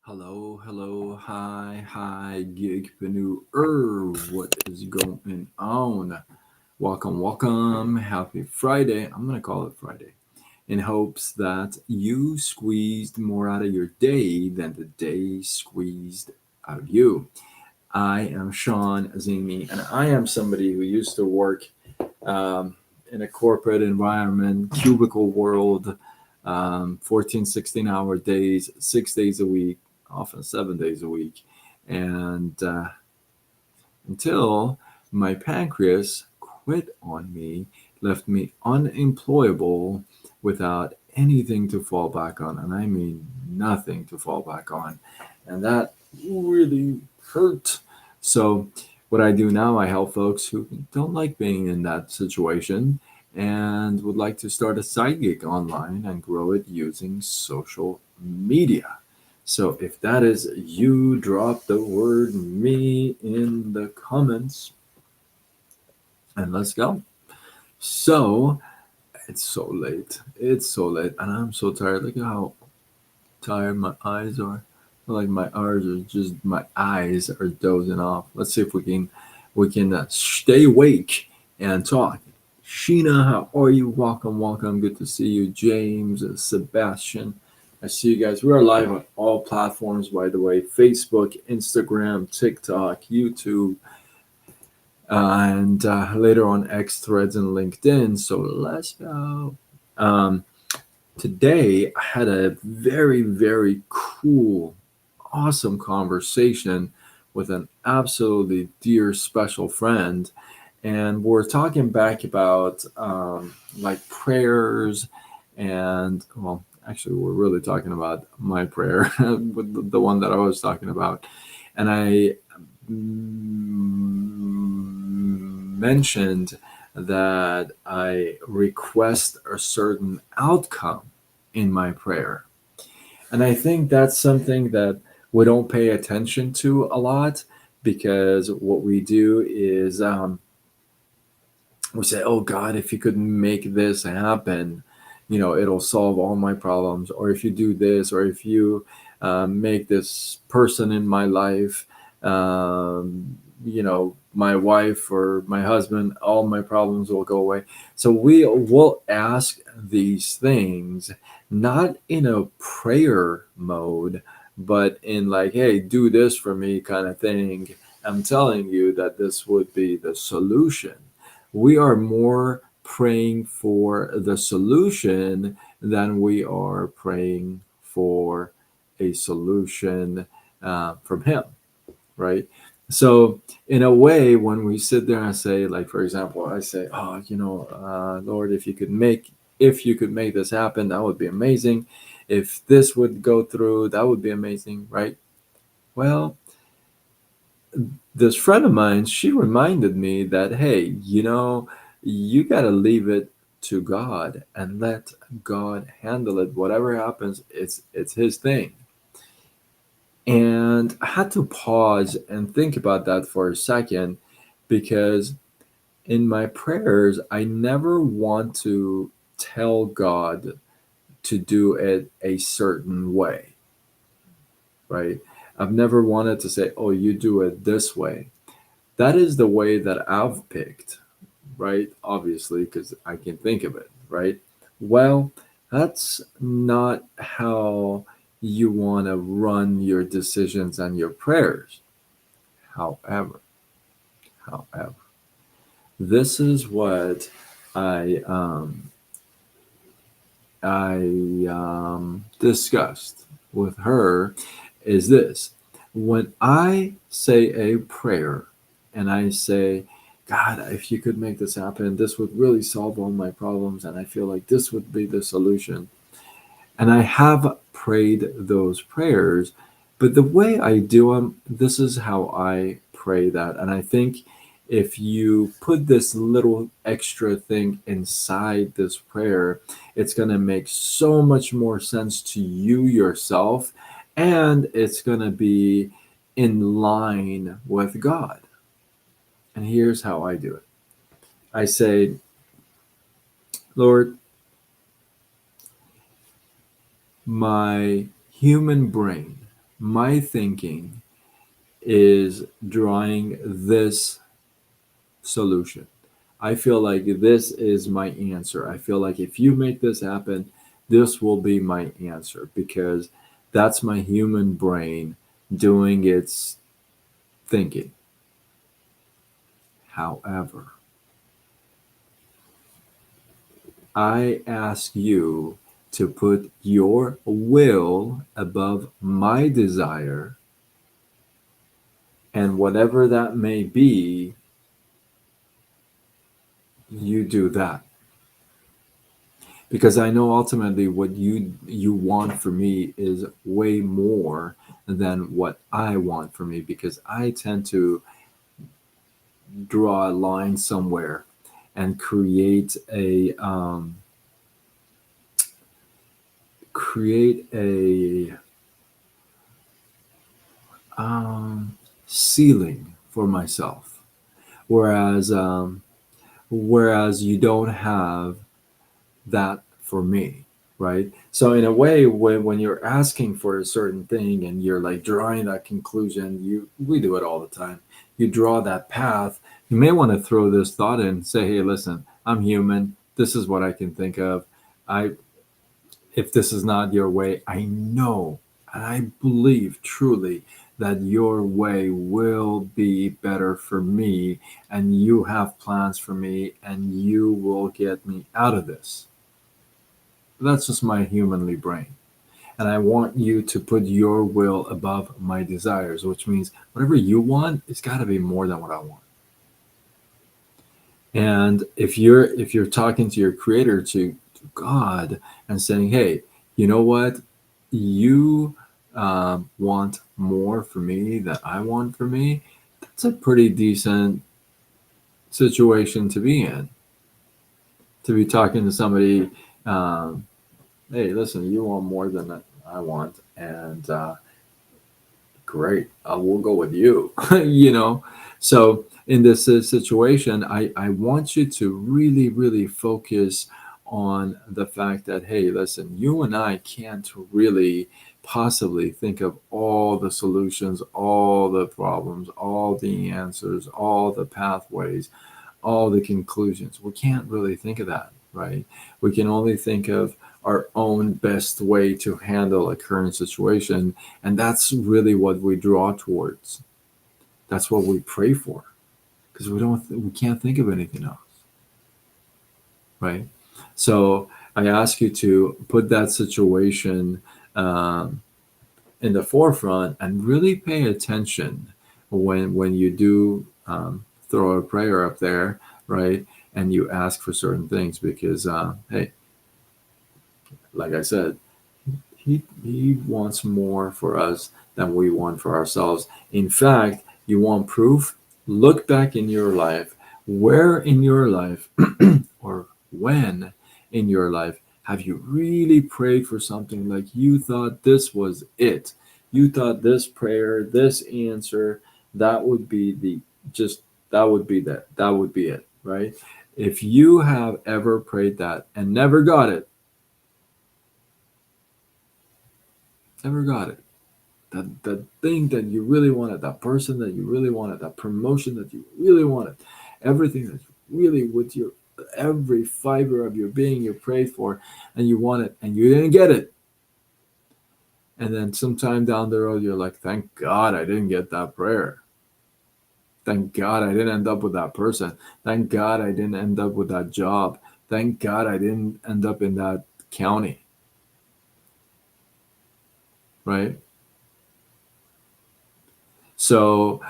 Hello, hello, hi, gigpreneur. What is going on? Welcome. Happy Friday. I'm going to call it Friday in hopes that you squeezed more out of your day than the day squeezed out of you. I am Sean Azimi, and I am somebody who used to work um, in a corporate environment, cubicle world, 14, 16-hour days, 6 days a week, often 7 days a week. And until my pancreas quit on me, left me unemployable without anything to fall back on. And I mean nothing to fall back on. And that really hurt. So, what I do now, I help folks who don't like being in that situation and would like to start a side gig online and grow it using social media. So if that is you, drop the word me in the comments and let's go. So it's so late. It's so late and I'm so tired. Look at how tired my eyes are. Like my eyes are dozing off. Let's see if we can stay awake and talk. Sheena, how are you? Welcome. Good to see you. James, Sebastian. I see you guys. We are live on all platforms, by the way: Facebook, Instagram, TikTok, YouTube, and later on X, Threads, and LinkedIn. So let's go. Um, Today, I had a very, very cool, awesome conversation with an absolutely dear, special friend. And we're talking back about like prayers, and well, actually, we're really talking about my prayer, with the one that I was talking about. And I mentioned that I request a certain outcome in my prayer. And I think that's something that we don't pay attention to a lot because what we do is we say, oh God, if you could make this happen, it'll solve all my problems. Or if you do this, or if you make this person in my life, my wife or my husband, all my problems will go away. So we will ask these things not in a prayer mode, but in like, hey, do this for me kind of thing. I'm telling you that this would be the solution. We are more praying for the solution than we are praying for a solution from Him, right? So, in a way, when we sit there and say, like, for example, I say, "Oh, Lord, if you could make this happen, that would be amazing. If this would go through, that would be amazing, right?" Well, this friend of mine, she reminded me that, hey, you got to leave it to God and let God handle it. Whatever happens, it's His thing. And I had to pause and think about that for a second because in my prayers, I never want to tell God to do it a certain way, right? I've never wanted to say, oh, you do it this way. That is the way that I've picked, right? Obviously, because I can think of it, right? Well, that's not how you want to run your decisions and your prayers. However, however, this is what I um, I discussed with her is this. When I say a prayer and I say, God, if you could make this happen, this would really solve all my problems, and I feel like this would be the solution. And I have prayed those prayers, but the way I do them, this is how I pray that. And I think if you put this little extra thing inside this prayer, it's going to make so much more sense to you yourself, and it's going to be in line with God. And here's how I do it. I say, Lord, my human brain my thinking is drawing this solution. I feel like this is my answer. I feel like if you make this happen, this will be my answer because that's my human brain doing its thinking. However, I ask you to put your will above my desire, and whatever that may be, you do that. Because I know ultimately what you want for me is way more than what I want for me, because I tend to draw a line somewhere and create a um, ceiling for myself, whereas whereas you don't have that for me, right? So in a way, when you're asking for a certain thing and you're like drawing that conclusion, we do it all the time. You draw that path. You may want to throw this thought in, say, hey, listen, I'm human. This is what I can think of. I If this is not your way, I know and I believe truly that your way will be better for me, and you have plans for me, and you will get me out of this. That's just my humanly brain. And I want you to put your will above my desires, which means whatever you want, it's got to be more than what I want. And if you're talking to your creator, to God, and saying, hey, you know what, you want more for me than I want for me, that's a pretty decent situation to be in. To be talking to somebody, um, hey, listen, you want more than I want, and great, we'll go with you. you know, so in this situation, I want you to really, really focus on the fact that, hey, listen, you and I can't really possibly think of all the solutions, all the problems, all the answers, all the pathways, all the conclusions. We can't really think of that, right? We can only think of our own best way to handle a current situation. And that's really what we draw towards. That's what we pray for, because we can't think of anything else, right? So I ask you to put that situation um, in the forefront and really pay attention when you do throw a prayer up there, right? And you ask for certain things, because hey, like I said, he wants more for us than we want for ourselves. In fact, you want proof? Look back in your life. Where in your life, or when in your life, have you really prayed for something like you thought this was it? You thought this prayer, this answer, that would be the just that would be that would be it, right? If you have ever prayed that and never got it, never got it, that thing that you really wanted, that person that you really wanted, that promotion that you really wanted, everything that you really, with your every fiber of your being, you prayed for, and you want it, and you didn't get it. And then sometime down the road, you're like, thank God I didn't get that prayer. Thank God I didn't end up with that person. Thank God I didn't end up with that job. Thank God I didn't end up in that county, right? So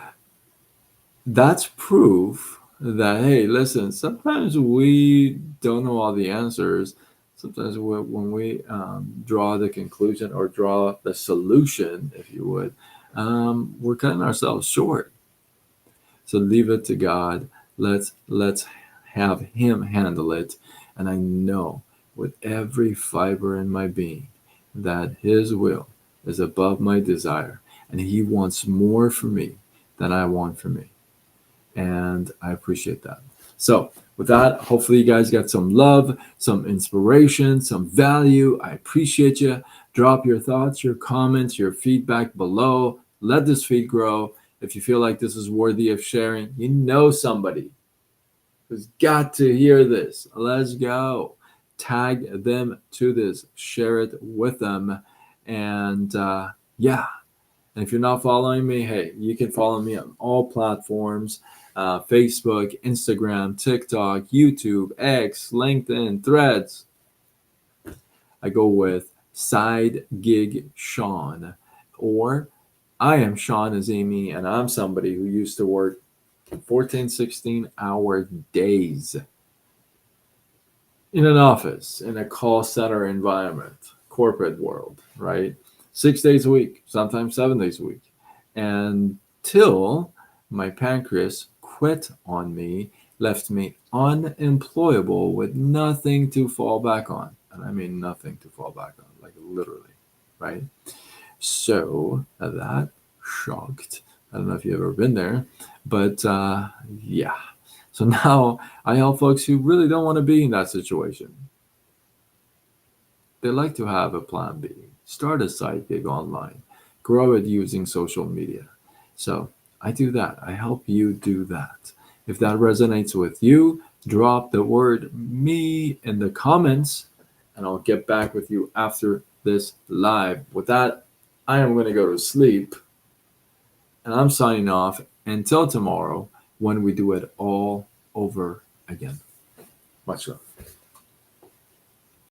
that's proof that, hey, listen, sometimes we don't know all the answers. Sometimes when we draw the conclusion or draw the solution, if you would, we're cutting ourselves short. So leave it to God. Let's have Him handle it. And I know with every fiber in my being that His will is above my desire, and He wants more for me than I want for me, and I appreciate that. So, with that, hopefully, you guys got some love, some inspiration, some value. I appreciate you. Drop your thoughts, your comments, your feedback below. Let this feed grow. If you feel like this is worthy of sharing, you know somebody who's got to hear this. Let's go. Tag them to this, share it with them. And yeah, and if you're not following me, hey, you can follow me on all platforms: Facebook, Instagram, TikTok, YouTube, X, LinkedIn, Threads. I go with Side Gig Sean, or I am Sean Azimi, and I'm somebody who used to work 14, 16-hour days in an office, in a call center environment, corporate world, right? 6 days a week, sometimes 7 days a week. Until my pancreas quit on me, left me unemployable with nothing to fall back on. And I mean nothing to fall back on, like literally, right? So that shocked. I don't know if you've ever been there, but yeah. So now I help folks who really don't want to be in that situation. They like to have a plan B, start a side gig online, grow it using social media. So I do that. I help you do that. If that resonates with you, drop the word me in the comments and I'll get back with you after this live. With that, I am going to go to sleep and I'm signing off until tomorrow when we do it all over again. Much love.